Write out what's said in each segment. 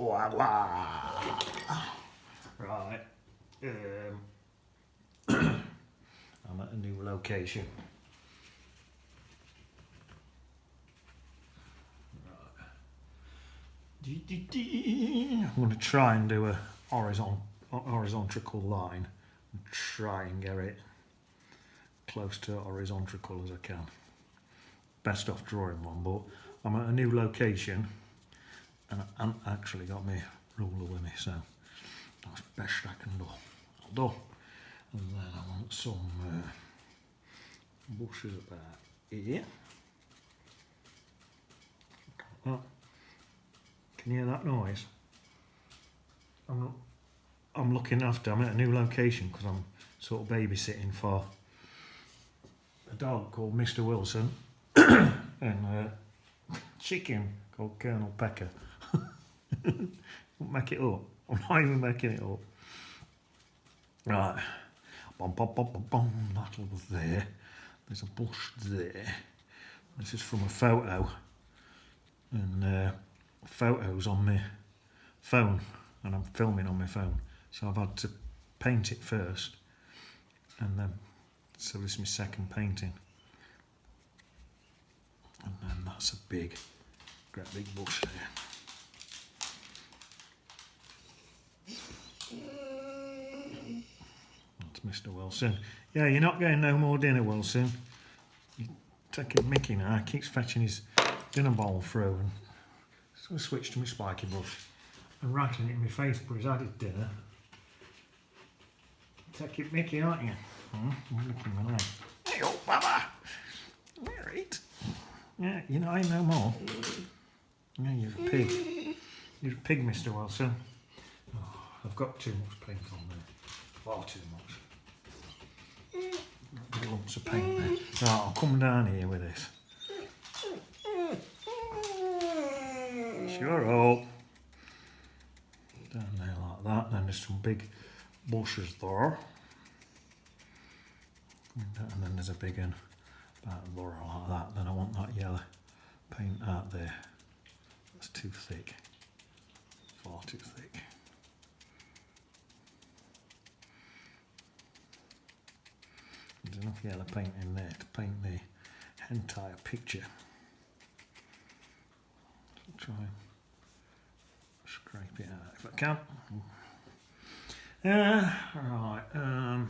Voila. Right. I'm at a new location. Right. I'm going to try and do a horizontal line and try and get it close to horizontal as I can. Best off drawing one, but I'm at a new location and I haven't actually got my ruler with me, so that's the best I can do. I'll do. And then I want some bushes about here. Oh, can you hear that noise? I'm looking after, I'm at a new location because I'm sort of babysitting for a dog called Mr. Wilson and a chicken called Colonel Pecker. Don't make it up. I'm not even making it up. Right. Bum, bum, bum, bum, bum. That'll go there. There's a bush there. This is from a photo. And photos on my phone. And I'm filming on my phone. So I've had to paint it first. And then, so this is my second painting. And then that's a great big bush there. That's Mr. Wilson. Yeah, you're not getting no more dinner, Wilson. You're taking Mickey now. He keeps fetching his dinner bowl through. And so I'm going to switch to my spiky brush and rattling it in my face, but he's had his dinner. Taking Mickey, aren't you? You're looking at me. Hey, old Baba! Alright. Yeah, you're not no more. Yeah, you're a pig. You're a pig, Mr. Wilson. Oh, I've got too much paint on there. Far too much. Lumps of paint there. Right, I'll come down here with this. Sure up. Down there like that. Then there's some big bushes there. And then there's a big one about there like that. Then I want that yellow paint out there. That's too thick. Far too thick. There's enough yellow paint in there to paint the entire picture. So try and scrape it out if I can. Right.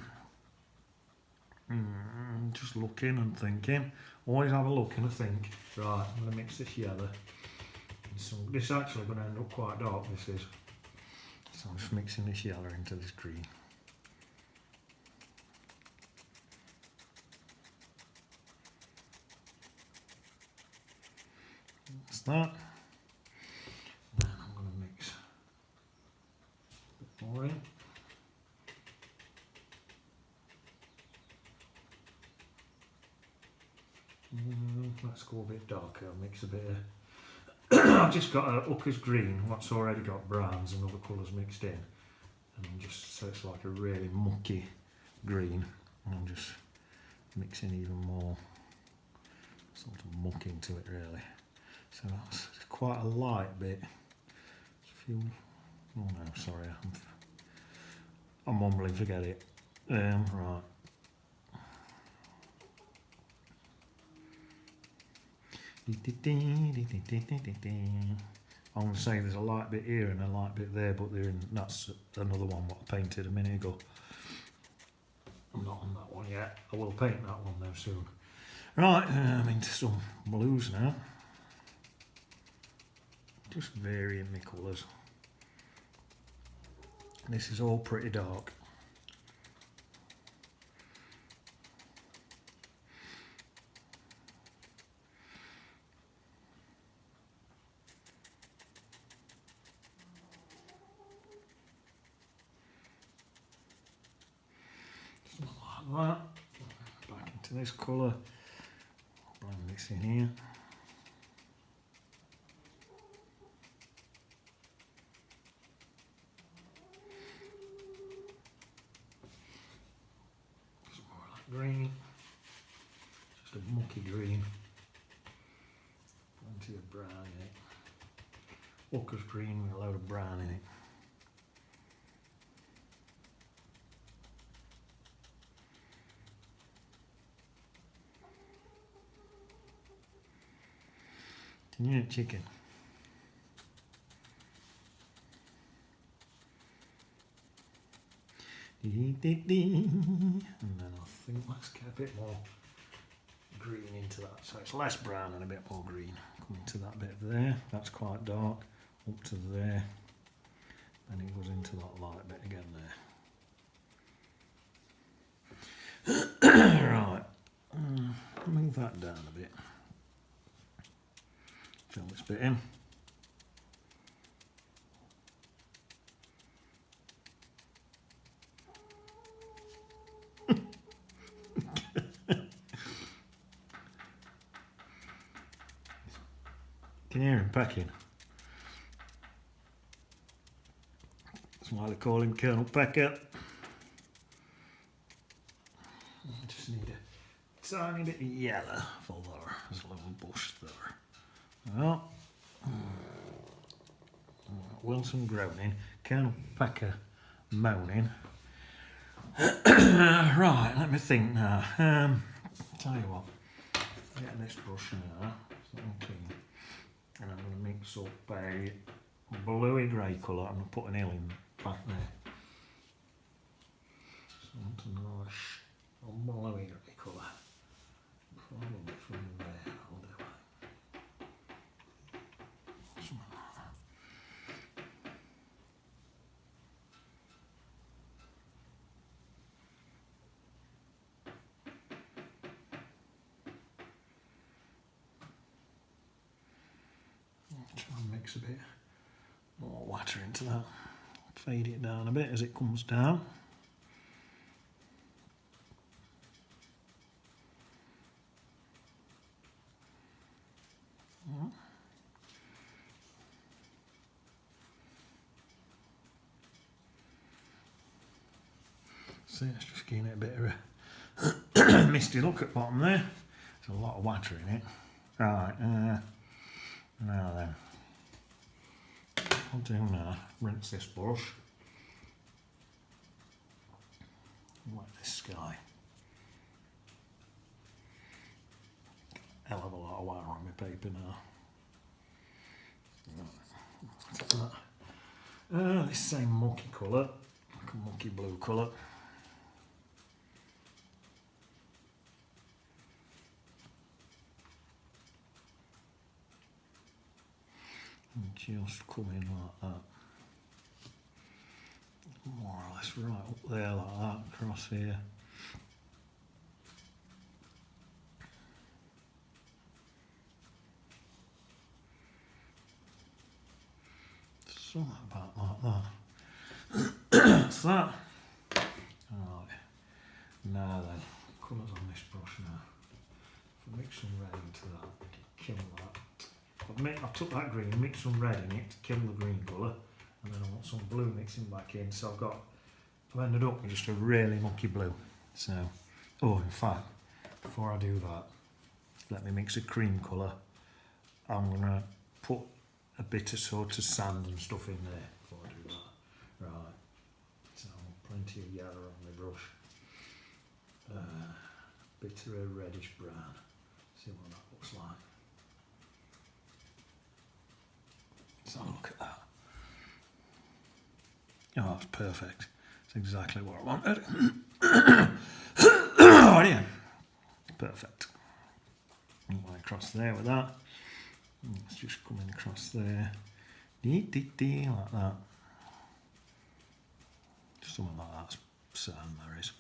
Just looking and thinking. Always have a look and a think. Right, I'm going to mix this yellow. This is actually going to end up quite dark, this is. So I'm just mixing this yellow into this green. That's that. Then I'm going to mix a bit more in. Let's go a bit darker. I'll mix a bit of I've just got a Hooker's green, what's already got browns and other colours mixed in, and I'm just so it's like a really mucky green, and I'm just mixing even more sort of muck into it really. So that's quite a light bit. Oh no, sorry, I'm mumbling, forget it. Right. I want to say there's a light bit here and a light bit there, but that's another one what I painted a minute ago. I'm not on that one yet. I will paint that one though soon. Right, I'm into some blues now. Just varying my colours. This is all pretty dark. Like that. Back into this colour. Blend this in here. Some more like green. Just a mucky green. Plenty of brown in it. Hooker's green with a load of brown in it. Didn't you eat chicken? And then I think let's get a bit more green into that, so it's less brown and a bit more green. Come into that bit there, that's quite dark, up to there, then it goes into that light bit again there. Right, move that down a bit, fill this bit in. Can you hear him pecking? That's why they call him Colonel Pecker. I just need a tiny bit of yellow for there. There's a little bush there. Well, Wilson groaning, Colonel Pecker moaning. Right, let me think now. Tell you what, I'm getting this brush now. It's not clean. And I'm going to mix up a bluey grey colour. I'm going to put an hill in back there. Something nice, a bluey grey colour. Probably from there I'll do it. Something like that. Try and mix a bit more water into that. Fade it down a bit as it comes down. See, it's just giving it a bit of a misty look at bottom there. There's a lot of water in it. Right, now then, I'll do now, rinse this brush, wet this sky. Hell of a lot of water on my paper now. This same mucky colour, like a mucky blue colour. And just come in like that, more or less right up there like that, across here. Something about like that. That's that. Right, now then, colours on this brush now. If I mix some red into that, kill that. I've took that green, mixed some red in it to kill the green colour, and then I want some blue mixing back in, so I've ended up with just a really mucky blue. So, oh, in fact, before I do that, let me mix a cream colour. I'm going to put a bit of sort of sand and stuff in there before I do that. Right, so plenty of yellow on my brush. Bit of a reddish brown. See what that looks like. So look at that. Oh, that's perfect. It's exactly what I wanted. Oh yeah. Perfect. Right across there with that. It's just coming across there. Like that. Something like that's sand there is.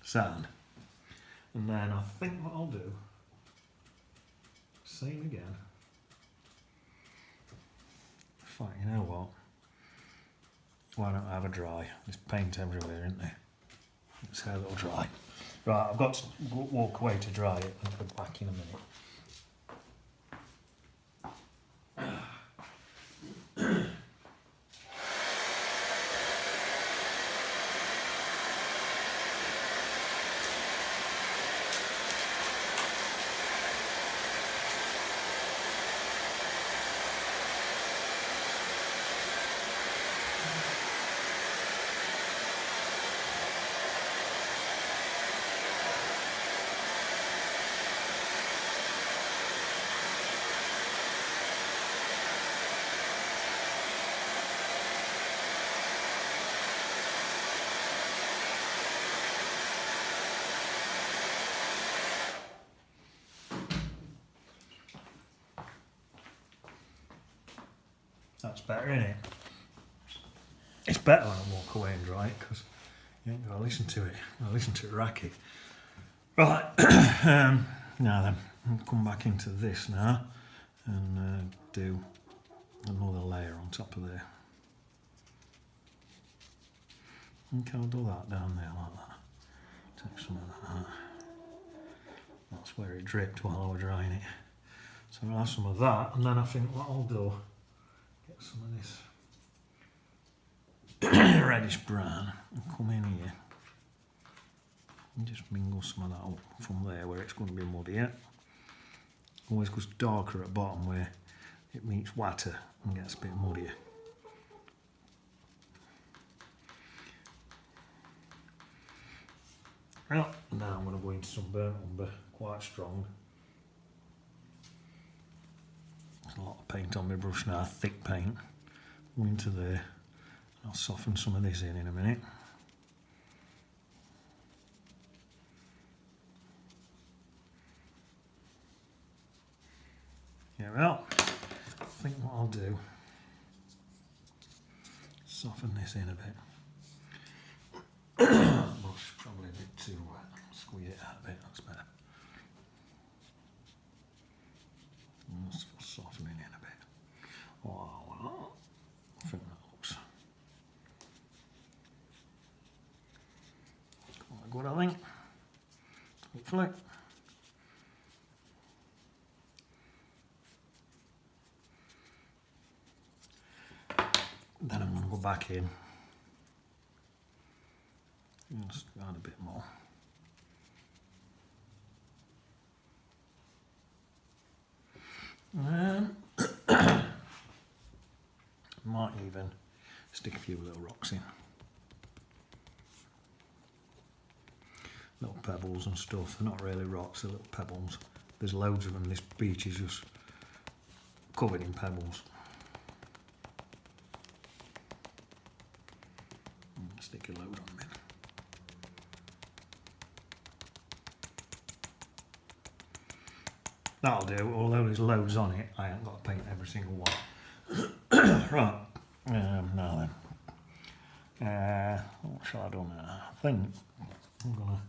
Sand. And then I think what I'll do, same again. In fact, you know what? Why don't I have a dry? There's paint everywhere, isn't there? Let's have a little dry. Right, I've got to walk away to dry it and I'll be back in a minute. That's better, isn't it? It's better when I walk away and dry it because you ain't got to listen to it. I listen to it racket. Right, now then, I'll come back into this now and do another layer on top of there. Okay, I'll do that down there like that. Take some of that. That's where it dripped while I was drying it. So I'll have some of that, and then I think what I'll do, get some of this reddish brown and come in here and just mingle some of that up from there where it's going to be muddier. Always goes darker at the bottom where it meets water and gets a bit muddier. Well, now I'm going to go into some burnt umber, quite strong. There's a lot of paint on my brush now, thick paint. Go into there. I'll soften some of this in a minute. Yeah, well, I think what I'll do, soften this in a bit. Brush is probably a bit too wet. Squeeze it out a bit, that's better. Just softening in a bit. Oh, well, I think that looks quite good, I think. Hopefully. Then I'm going to go back in and just add a bit more. Might even stick a few little rocks in. Little pebbles and stuff. They're not really rocks, they're little pebbles. There's loads of them. This beach is just covered in pebbles. Stick a load on them in. That'll do, although there's loads on it, I ain't got to paint every single one. Right, now then. What shall I do now? I think I'm gonna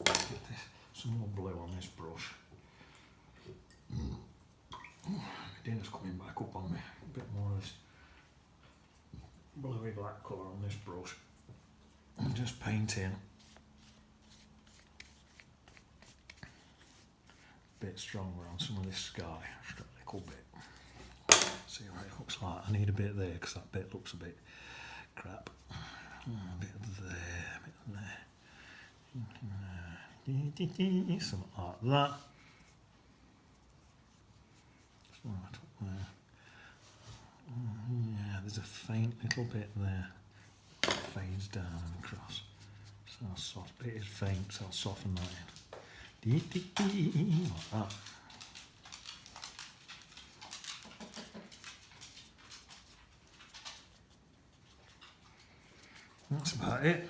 get this, some more blue on this brush. My dinner's coming back up on me. A bit more of this bluey black colour on this brush. And just paint in a bit stronger on some of this sky, just a little bit. See what it looks like. I need a bit there because that bit looks a bit crap. A bit there, a bit there. Something like that. Right up there. Yeah, there's a faint little bit there. It fades down and across. So I'll soften it. Is faint, so I'll soften that in. Like that. That's about it.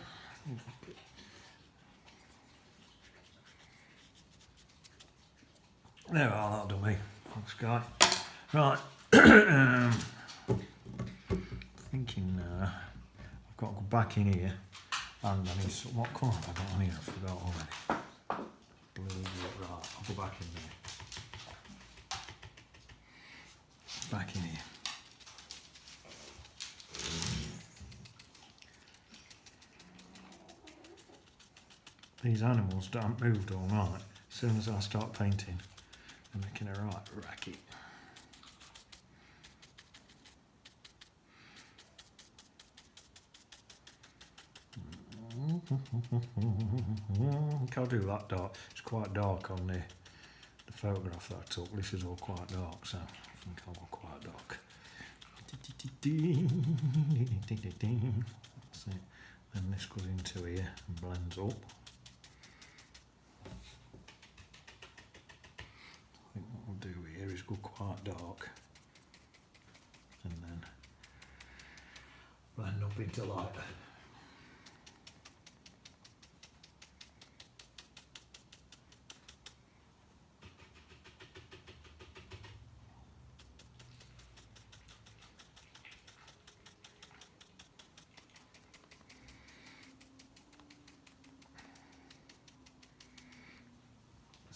There we are, that'll do me. Thanks, guy. Right. Thinking I've got to go back in here and I need some, what colour have I got on here? I forgot already. Blue, right, I'll go back in there. Back in here. These animals don't moved all night. As soon as I start painting, they're making a right racket. I'll do that dark. It's quite dark on the photograph that I took. This is all quite dark, so I think I'll go quite dark. That's it. Then this goes into here and blends up. I think what we'll do here is go quite dark and then blend up into lighter.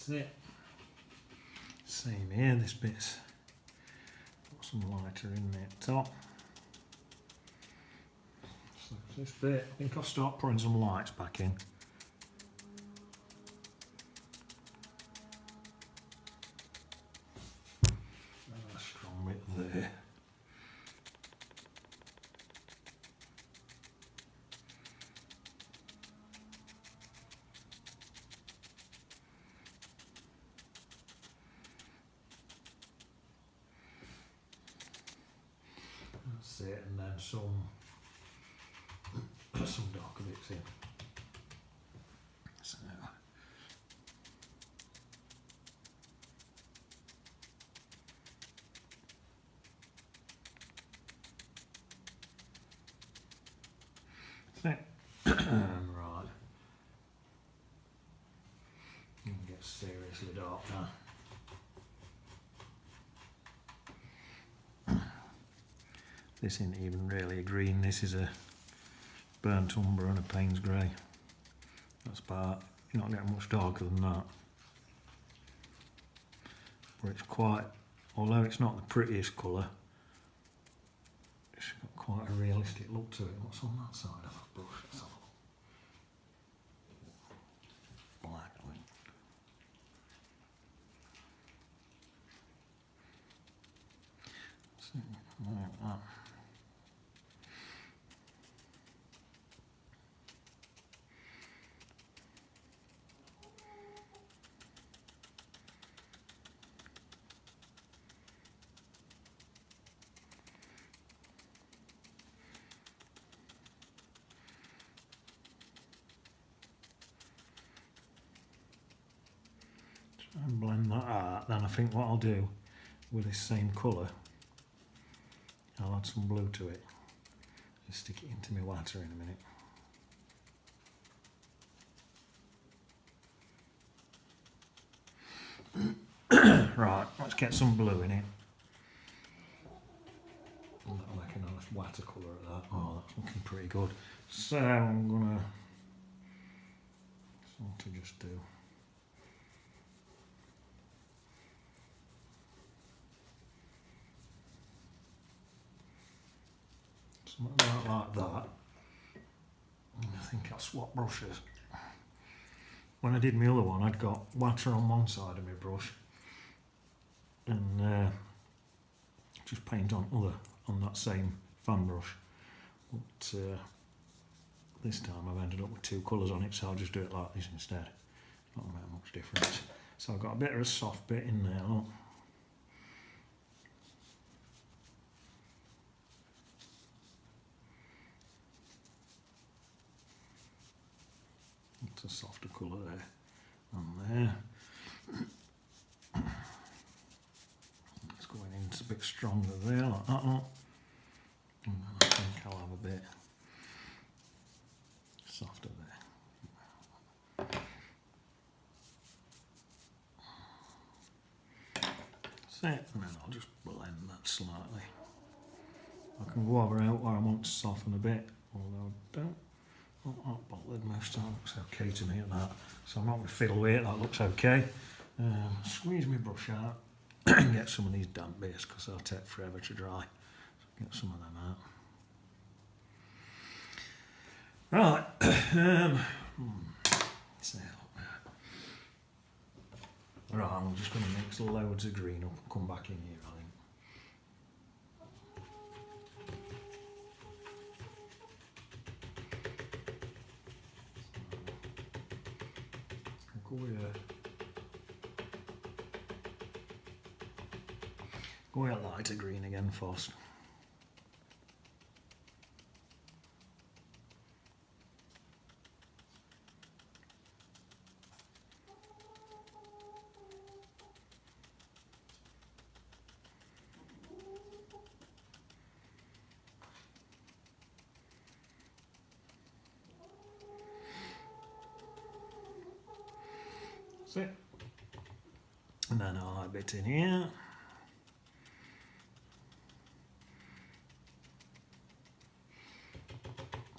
That's it. Same here, this bit's got some lighter in there at the top. So this bit, I think I'll start putting some lights back in. A strong bit there. That's it, and then some darker bits in. So that's it. Right. You can get seriously dark now. This isn't even really a green, this is a burnt umber and a Payne's grey. That's about, you're not getting much darker than that. But it's quite, although it's not the prettiest colour, it's got quite a realistic look to it. What's on that side of that brush? Let's have a look. Black, I think. Like that. And blend that out. Then I think what I'll do with this same colour, I'll add some blue to it and stick it into my water in a minute. Right, let's get some blue in it. And that'll make a nice watercolour of that. Oh, that's looking pretty good. So I'm gonna just do. Something like that. And I think I'll swap brushes. When I did my other one, I'd got water on one side of my brush and just paint on that same fan brush. But this time I've ended up with two colours on it, so I'll just do it like this instead. Not make much difference. So I've got a bit of a soft bit in there, look. It's a softer colour there and there. It's going in, it's a bit stronger there, like that one. And then I think I'll have a bit softer there. That's it, and then I'll just blend that slightly. I can go over out where I want to soften a bit, although I don't. Not bothered most of it, looks okay to me at that. So I'm not going to fiddle with it, that looks okay. Squeeze my brush out and get some of these damp bits because they'll take forever to dry. So get some of them out. Right. So, right, I'm just going to mix loads of green up and come back in here, I think. Go with a lighter green again first. That's it. And then I'll add a bit in here.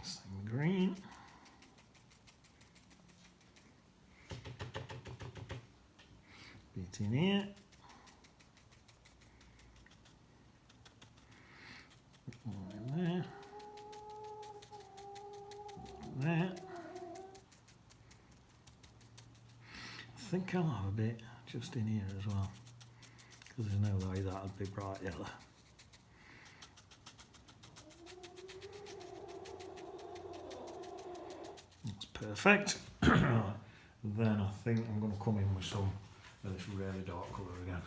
Same green. bit in here. More in there. There. I think I'll have a bit just in here as well, because there's no way that would be bright yellow. That's perfect. Right. Then I think I'm going to come in with some of this really dark colour again.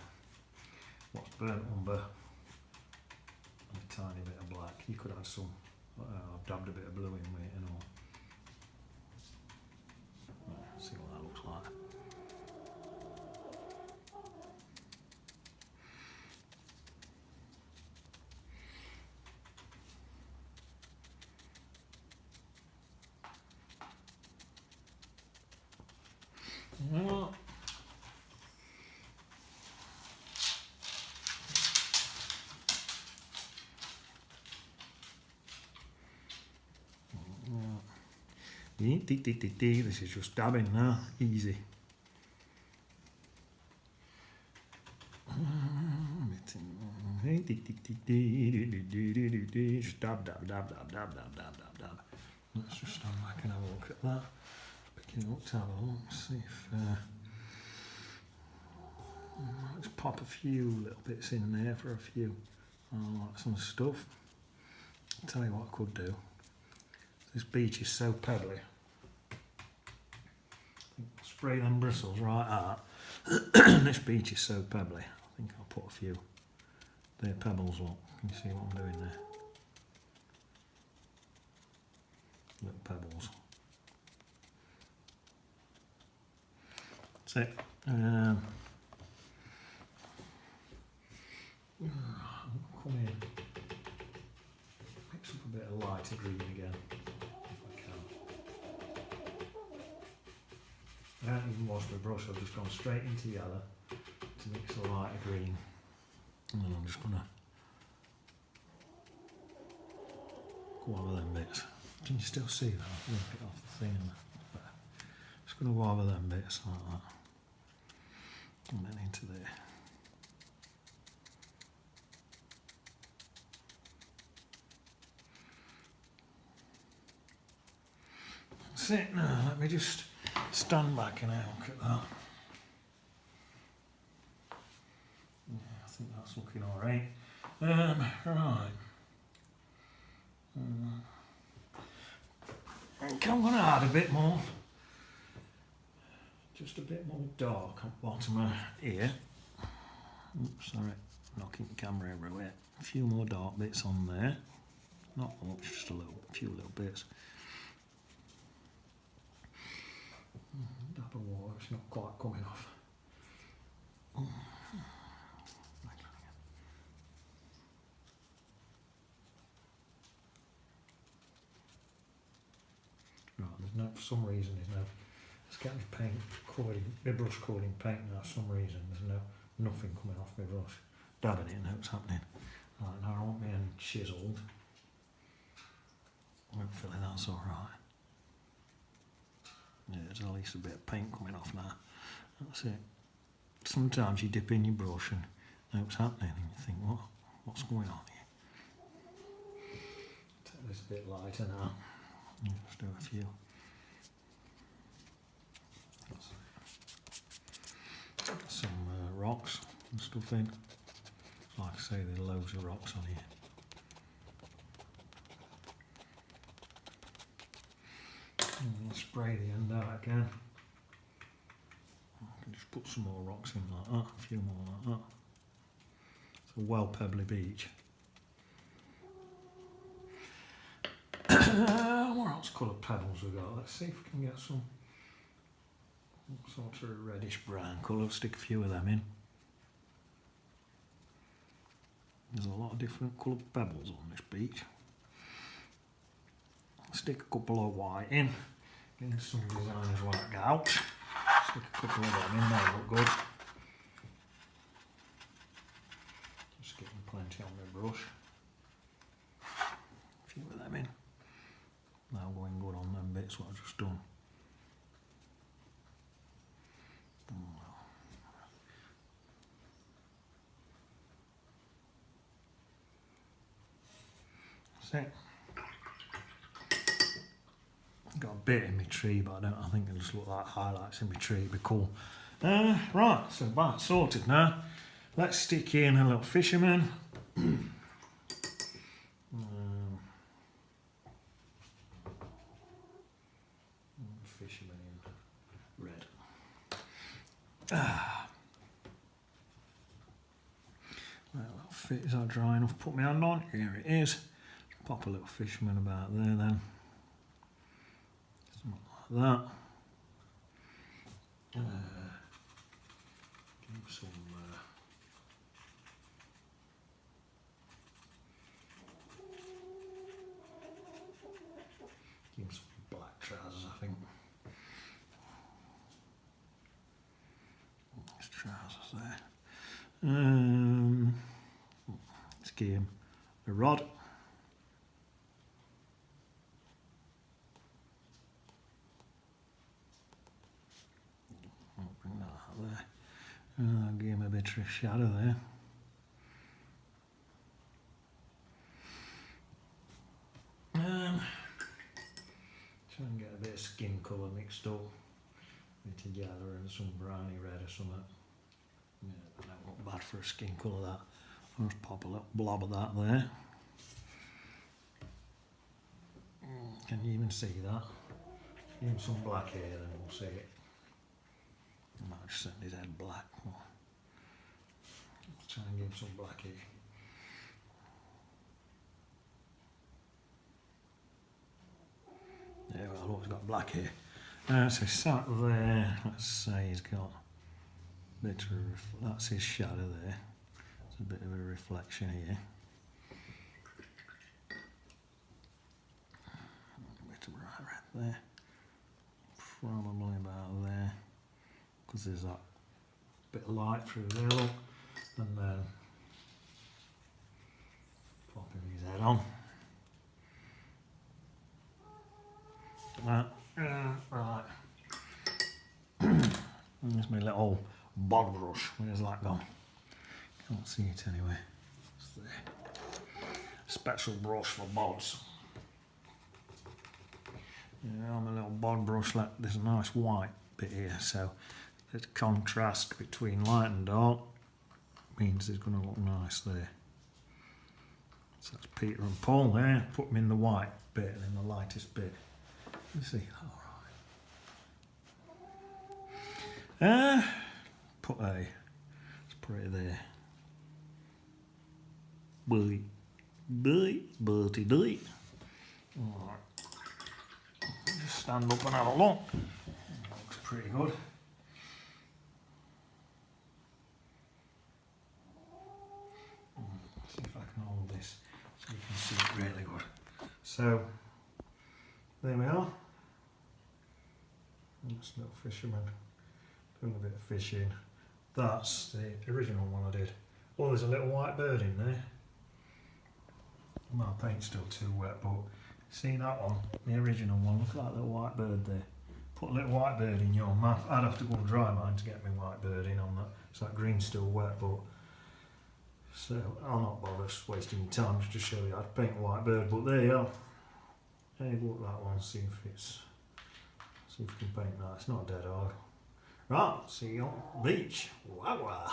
What's burnt umber and a tiny bit of black. You could add some, I've dabbed a bit of blue in with it and all. Right, see what that looks like. Well, this is just dabbing now, easy. Just dab, dab, dab, dab, dab, dab, dab, dab, dab. Let's just stand back and have a look at that. Picking it up to have a look, see if let's pop a few little bits in there for a few. I like some stuff. I'll tell you what I could do. This beach is so pebbly. Spray them bristles right out. This beach is so pebbly. I think I'll put a few. They're pebbles, look. Can you see what I'm doing there? Little pebbles. That's it. Come in. Mix up a bit of lighter green again, if I can. I haven't even washed my brush, I've just gone straight into yellow to mix the lighter green. And then I'm just going to go over them bits. Can you still see that? I'll work it off the thing. Just going to go over them bits like that. And then into there. That's it now. Let me just stand back and have a look at that. Yeah, I think that's looking alright. Right. I think I'm going to add a bit more. Just a bit more dark on the bottom of here. Oops, sorry, knocking the camera everywhere. A few more dark bits on there. Not much, just a few little bits. Dab of water, it's not quite coming off. Right, there's no, for some reason, there's no. It's getting my paint covered in, my brush covered in paint now. For some reason, there's nothing coming off my brush. Dabbing it, now it's happening. Right, now I want my end chiseled. Hopefully that's alright. Yeah, there's at least a bit of paint coming off now. That's it. Sometimes you dip in your brush and know what's happening and you think, what's going on here? Take this a bit lighter now. Just do a few. Some rocks and stuff in. Like I say, there's loads of rocks on here. And spray the end out again. I can just put some more rocks in like that, a few more like that. It's a well pebbly beach. What else colour pebbles we got? Let's see if we can get some sort of reddish brown colour. Stick a few of them in. There's a lot of different coloured pebbles on this beach. Stick a couple of white in. Getting some designers white out. Stick a couple of them in, they look good. Just getting plenty on my brush. A few of them in. That'll go in good on them bits what I've just done. That's it. Got a bit in my tree, but I think it'll just look like highlights in my tree. It'd be cool. Right, so that's sorted now. Let's stick in a little fisherman. Fisherman in red. Well, that'll fit. Is that dry enough? Put my hand on. Here it is. Pop a little fisherman about there then. Something like that. Give some. Give some black trousers, I think. There's trousers there. Let's give him a rod. I'll bring that out there. And I'll give him a bit of shadow there. Try and get a bit of skin colour mixed up together and some browny red or something. Yeah, that don't look bad for a skin colour, that. I'll just pop a little blob of that there. Can you even see that? Give him some black here then we'll see it. I might just send his head black. Let's try and give him some black here. Yeah, well, look, he's got black here. So sat there, let's say he's got a bit of, that's his shadow there. There's a bit of a reflection here. A bit of bright red there. Probably about there. Because there's that bit of light through there, look. And then popping his head on. Right. There's my little bog brush. Where's that gone? Can't see it anyway. It's the special brush for bogs. Yeah, my little bog brush. There's a nice white bit here, so the contrast between light and dark means it's going to look nice there. So that's Peter and Paul there. Put them in the white bit and in the lightest bit. Let's see. Alright. Let's put it there. Bertie. Alright. Just stand up and have a look. That looks pretty good. See if I can hold this so you can see it really good. So, there we are. That's a little fisherman doing a bit of fishing. That's the original one I did. Oh, there's a little white bird in there. My paint's still too wet, but see that one, the original one, look at that little white bird there. Put a little white bird in your map. I'd have to go and dry mine to get my white bird in on that. So that green's still wet, but so I'll not bother wasting time just to show you I'd paint a white bird, but there you are. Have a look at that one, see if you can paint that. It's not dead hard. Right, see you on the beach. Wow.